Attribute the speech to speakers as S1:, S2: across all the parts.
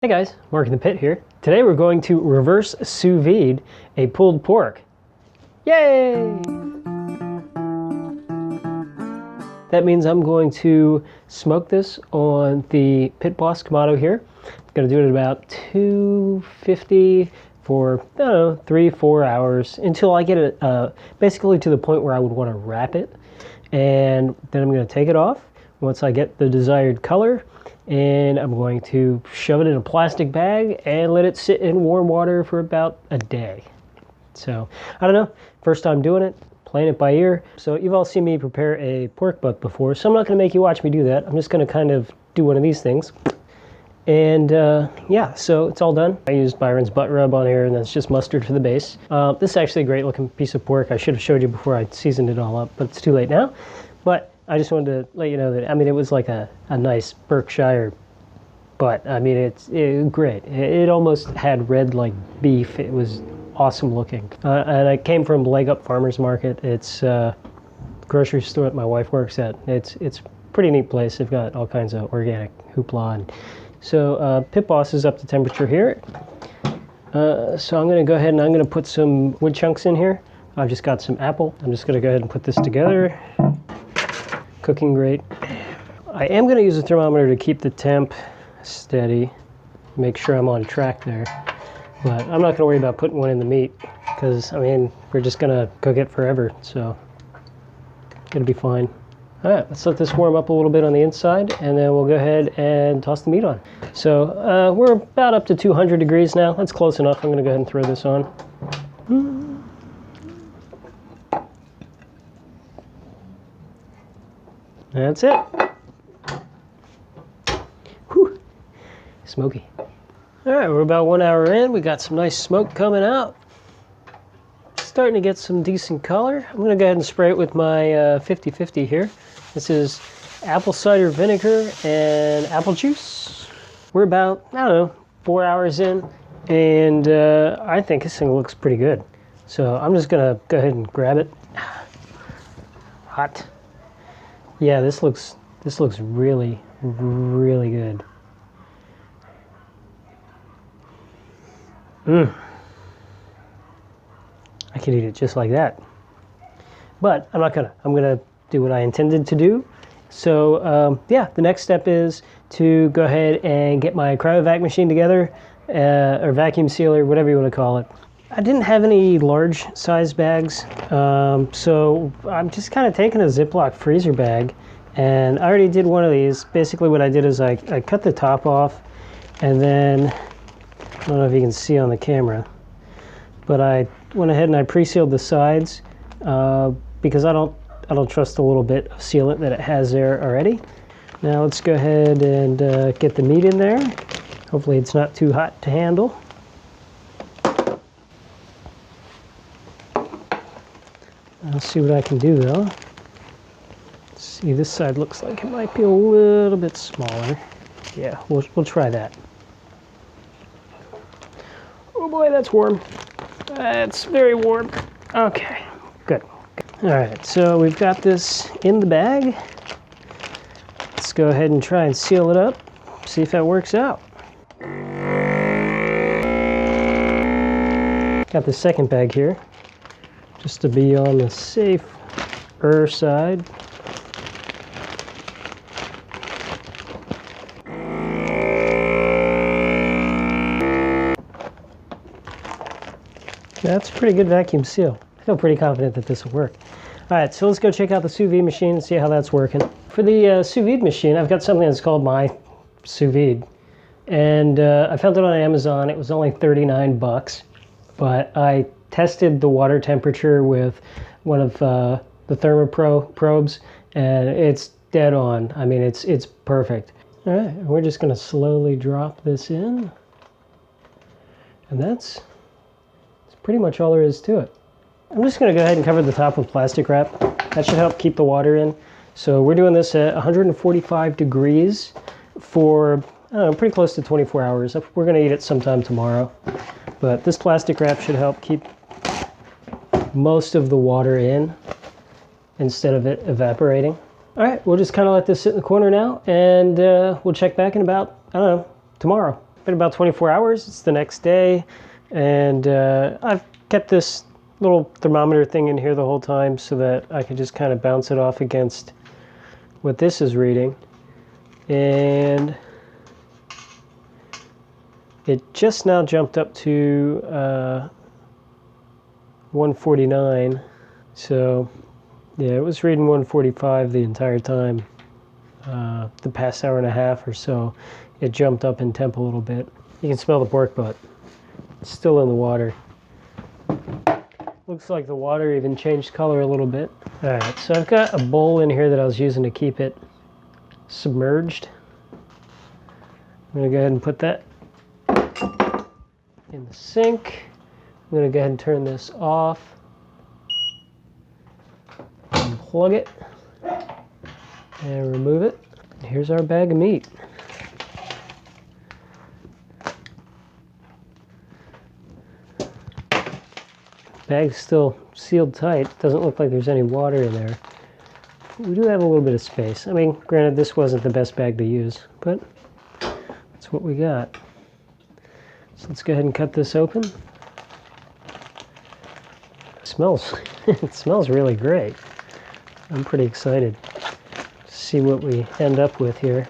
S1: Hey guys, Mark in the pit here. Today we're going to reverse sous vide a pulled pork. Yay! That means I'm going to smoke this on the Pit Boss Kamado here. I'm going to do it at about 250 for, I don't know, 3-4 hours until I get it basically to the point where I would want to wrap it. And then I'm going to take it off once I get the desired color. And I'm going to shove it in a plastic bag and let it sit in warm water for about a day. So, I don't know, first time doing it, playing it by ear. So you've all seen me prepare a pork butt before, so I'm not going to make you watch me do that. I'm just going to kind of do one of these things. And yeah, so it's all done. I used Byron's butt rub on here, and that's just mustard for the base. This is actually a great looking piece of pork. I should have showed you before I seasoned it all up, but it's too late now. But I just wanted to let you know that, I mean, it was like a nice Berkshire butt. I mean, it's great. It almost had red like beef. It was awesome looking. And I came from Leg Up Farmers Market. It's a grocery store that my wife works at. It's a pretty neat place. They've got all kinds of organic hoopla. And so Pit Boss is up to temperature here. So I'm going to go ahead and I'm going to put some wood chunks in here. I've just got some apple. I'm just going to go ahead and put this together. Cooking great. I am going to use a thermometer to keep the temp steady, make sure I'm on track there, but I'm not going to worry about putting one in the meat because, I mean, we're just going to cook it forever, so it'll be fine. All right, let's let this warm up a little bit on the inside, and then we'll go ahead and toss the meat on. So we're about up to 200 degrees now. That's close enough. I'm going to go ahead and throw this on. That's it. Whew. Smoky. All right, we're about 1 hour in. We got some nice smoke coming out. Starting to get some decent color. I'm going to go ahead and spray it with my 50-50 here. This is apple cider vinegar and apple juice. We're about, I don't know, 4 hours in, and I think this thing looks pretty good. So I'm just going to go ahead and grab it. Hot. Yeah, this looks really, really good. I could eat it just like that. But I'm not gonna. I'm gonna do what I intended to do. So yeah, the next step is to go ahead and get my cryovac machine together, or vacuum sealer, whatever you want to call it. I didn't have any large size bags, so I'm just kind of taking a Ziploc freezer bag, and I already did one of these. Basically what I did is I cut the top off, and then, I don't know if you can see on the camera, but I went ahead and I pre-sealed the sides, because I don't trust the little bit of sealant that it has there already. Now let's go ahead and get the meat in there. Hopefully it's not too hot to handle. I'll see what I can do though. Let's see, this side looks like it might be a little bit smaller. Yeah, we'll try that. Oh boy, that's warm. That's very warm. Okay, good. All right, so we've got this in the bag. Let's go ahead and try and seal it up, see if that works out. Got the second bag here, just to be on the safer side. That's a pretty good vacuum seal. I feel pretty confident that this will work. All right, so let's go check out the sous vide machine and see how that's working. For the sous vide machine, I've got something that's called my Sous Vide. And I found it on Amazon. It was only 39 bucks. But I tested the water temperature with one of the ThermoPro probes, and it's dead on. I mean, it's perfect. All right, we're just gonna slowly drop this in. And that's pretty much all there is to it. I'm just going to go ahead and cover the top with plastic wrap. That should help keep the water in. So we're doing this at 145 degrees for, I don't know, pretty close to 24 hours. We're going to eat it sometime tomorrow. But this plastic wrap should help keep most of the water in instead of it evaporating. All right, we'll just kind of let this sit in the corner now, and we'll check back in about, I don't know, tomorrow. been about 24 hours. It's the next day, and I've kept this little thermometer thing in here the whole time so that I can just kind of bounce it off against what this is reading. And it just now jumped up to 149. So yeah, it was reading 145 the entire time. The past hour and a half or so, it jumped up in temp a little bit. You can smell the pork butt. It's still in the water. Looks like the water even changed color a little bit. All right, so I've got a bowl in here that I was using to keep it submerged. I'm gonna go ahead and put that in the sink. I'm gonna go ahead and turn this off. Unplug it and remove it. Here's our bag of meat. Bag's still sealed tight. Doesn't look like there's any water in there. We do have a little bit of space. I mean, granted, this wasn't the best bag to use, but that's what we got. So let's go ahead and cut this open. It smells, it smells really great. I'm pretty excited to see what we end up with here.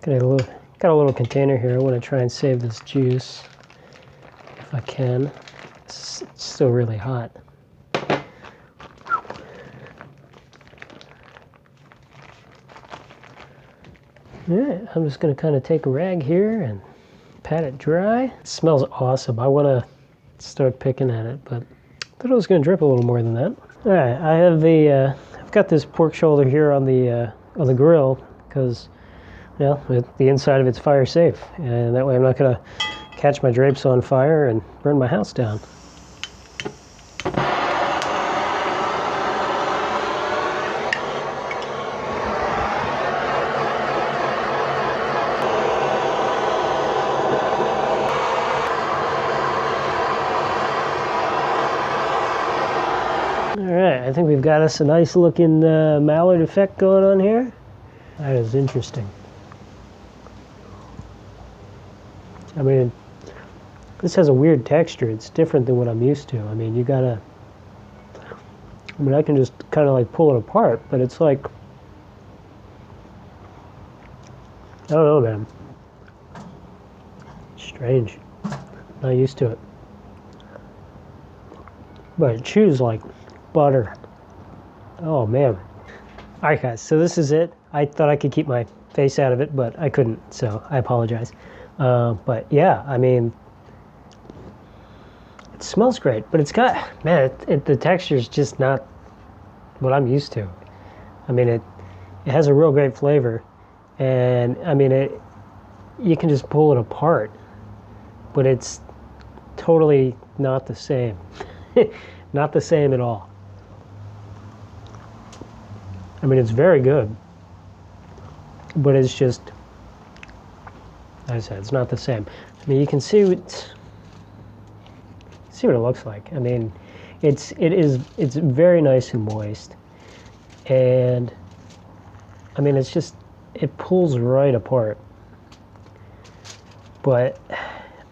S1: Got a little container here. I want to try and save this juice if I can. It's still really hot. Alright, I'm just going to kind of take a rag here and pat it dry. It smells awesome. I want to start picking at it, but I thought it was going to drip a little more than that. Alright, I have I've got this pork shoulder here on the grill because, well, the inside of it's fire safe, and that way I'm not going to catch my drapes on fire and burn my house down. Alright, I think we've got us a nice looking mallard effect going on here. That is interesting. I mean, this has a weird texture. It's different than what I'm used to. I mean, I can just kind of like pull it apart, but it's like, I don't know, man. Strange. Not used to it. But it chews like butter. Oh, man. Alright, guys, so this is it. I thought I could keep my face out of it, but I couldn't, so I apologize. But yeah, I mean, it smells great, but it's got, man, the texture is just not what I'm used to. I mean, it has a real great flavor, and I mean, you can just pull it apart, but it's totally not the same. Not the same at all. I mean, it's very good, but it's just, like I said, it's not the same. I mean, you can see what it looks like. I mean, it's very nice and moist, and I mean, it pulls right apart. But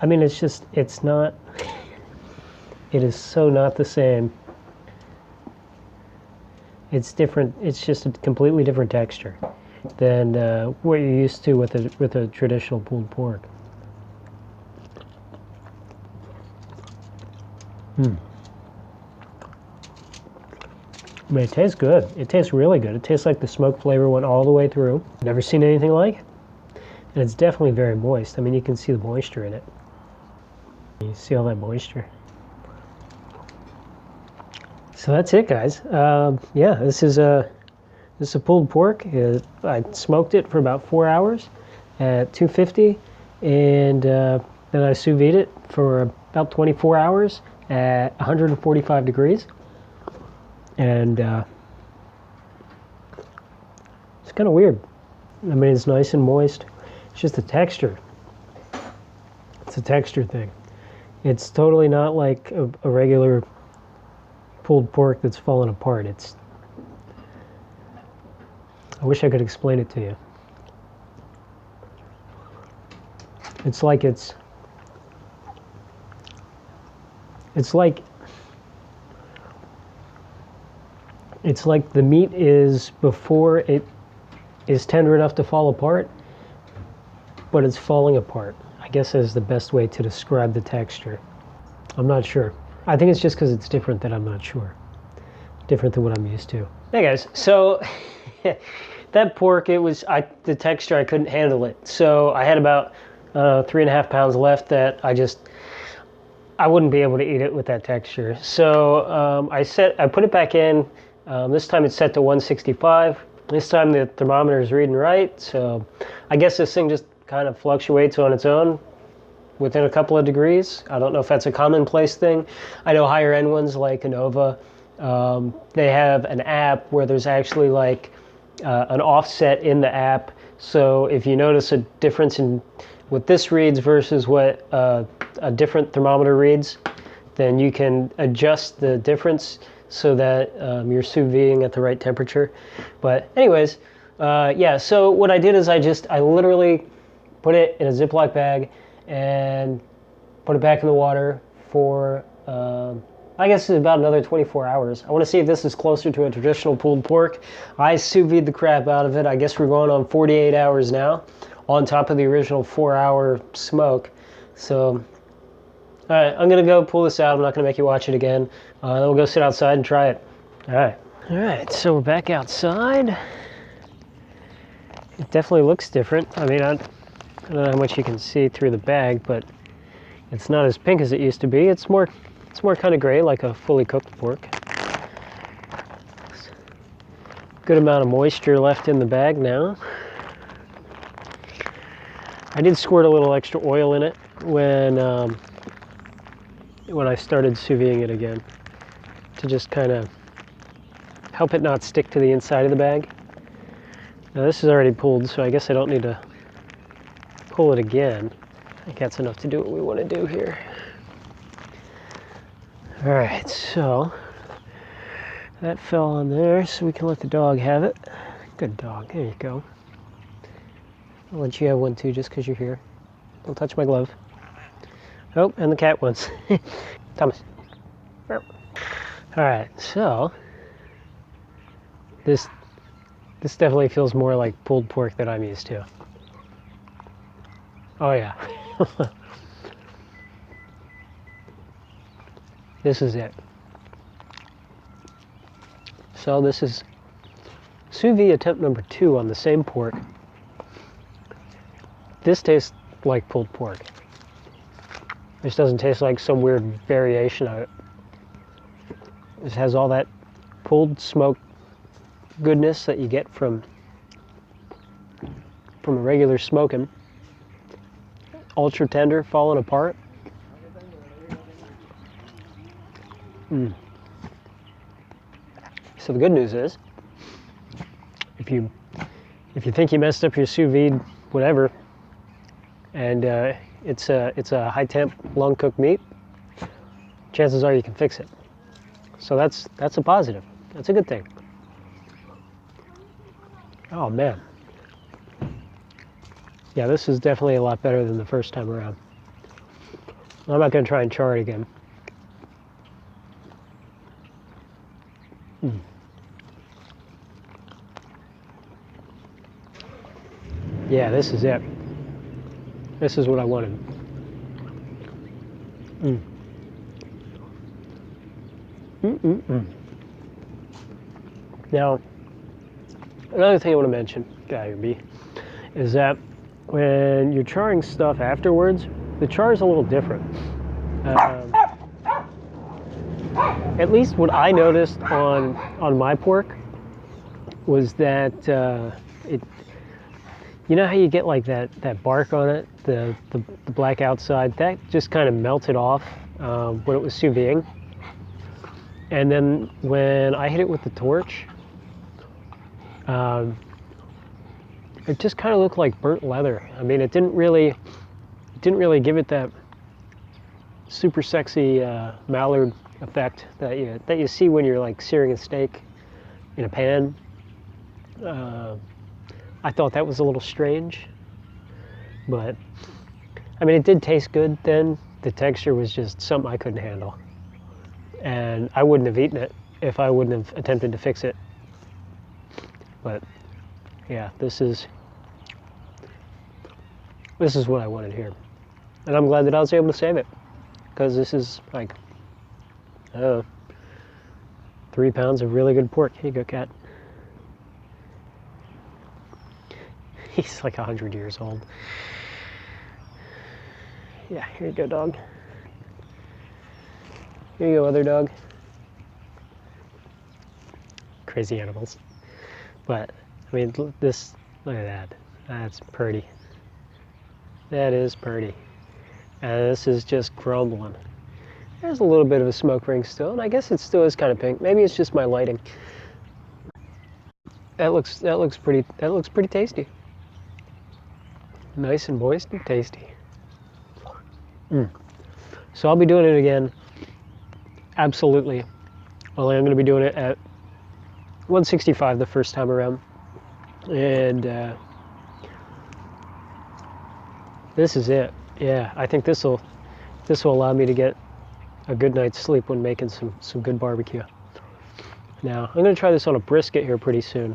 S1: I mean, it's not. It is so not the same. It's different. It's just a completely different texture than what you're used to with a traditional pulled pork. I mean, it tastes good. It tastes really good. It tastes like the smoke flavor went all the way through. Never seen anything like it. And it's definitely very moist. I mean, you can see the moisture in it. You see all that moisture. So that's it, guys. Yeah, this is a pulled pork. I smoked it for about 4 hours at 250, and then I sous vide it for about 24 hours at 145 degrees. And it's kind of weird. I mean, it's nice and moist. It's just the texture. It's a texture thing. It's totally not like a regular pulled pork that's fallen apart. I wish I could explain it to you. It's like the meat is before it is tender enough to fall apart, but it's falling apart. I guess is the best way to describe the texture. I'm not sure. I think it's just because it's different that I'm not sure. Different than what I'm used to. Hey guys, so that pork, the texture, I couldn't handle it. So I had about 3.5 pounds left that I wouldn't be able to eat it with that texture. So I put it back in. This time it's set to 165. This time the thermometer is reading right. So I guess this thing just kind of fluctuates on its own within a couple of degrees. I don't know if that's a commonplace thing. I know higher end ones like Innova, they have an app where there's actually like an offset in the app. So if you notice a difference in what this reads versus what a different thermometer reads, then you can adjust the difference so that you're sous viding at the right temperature. But anyways, yeah, so what I did is I literally put it in a Ziploc bag and put it back in the water for, I guess it's about another 24 hours. I want to see if this is closer to a traditional pulled pork. I sous vide the crap out of it. I guess we're going on 48 hours now, on top of the original 4-hour smoke. So, all right, I'm going to go pull this out. I'm not going to make you watch it again. Then we'll go sit outside and try it. All right. All right, so we're back outside. It definitely looks different. I mean, I don't know how much you can see through the bag, but it's not as pink as it used to be. It's more kind of gray, like a fully cooked pork. Good amount of moisture left in the bag now. I did squirt a little extra oil in it when I started sous viding it again, to just kind of help it not stick to the inside of the bag. Now this is already pulled, so I guess I don't need to pull it again. I think that's enough to do what we want to do here. All right, so that fell on there, so we can let the dog have it. Good dog, there you go. I'll let you have one too, just because you're here. Don't touch my glove. Oh, and the cat wants. Thomas. All right, so this definitely feels more like pulled pork that I'm used to. Oh yeah. This is it. So this is sous vide attempt number 2 on the same pork. This tastes like pulled pork. This doesn't taste like some weird variation of it. This has all that pulled smoke goodness that you get from a regular smoking. Ultra tender, falling apart. So the good news is, if you think you messed up your sous vide, whatever, and it's a high temp, long cooked meat, chances are you can fix it. So that's a positive. That's a good thing. Oh man. Yeah, this is definitely a lot better than the first time around. I'm not going to try and char it again. Yeah, this is it. This is what I wanted. Now, another thing I want to mention, is that when you're charring stuff afterwards, the char is a little different. At least what I noticed on my pork was that you know how you get like that bark on it, the black outside, that just kind of melted off when it was sous viding. And then when I hit it with the torch, it just kind of looked like burnt leather. I mean, it didn't really give it that super sexy mallard effect that you see when you're like searing a steak in a pan. I thought that was a little strange, but I mean, it did taste good then. The texture was just something I couldn't handle. And I wouldn't have eaten it if I wouldn't have attempted to fix it. But yeah, this is what I wanted here. And I'm glad that I was able to save it. Because this is like, 3 pounds of really good pork. Here you go, cat. He's like 100 years old. Yeah, here you go, dog. Here you go, other dog. Crazy animals. But, I mean, look at that. That's pretty. That is pretty. And this is just crumbling. There's a little bit of a smoke ring still, and I guess it still is kind of pink. Maybe it's just my lighting. That looks pretty tasty. Nice and moist and tasty. So I'll be doing it again. Absolutely. Only I'm going to be doing it at 165 the first time around. And this is it. Yeah, I think this will allow me to get a good night's sleep when making some good barbecue. Now, I'm going to try this on a brisket here pretty soon.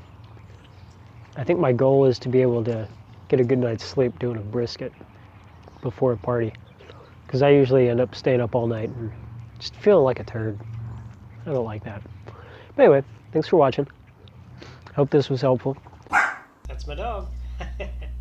S1: I think my goal is to be able to get a good night's sleep doing a brisket before a party. Because I usually end up staying up all night and just feeling like a turd. I don't like that. But anyway, thanks for watching. Hope this was helpful. That's my dog.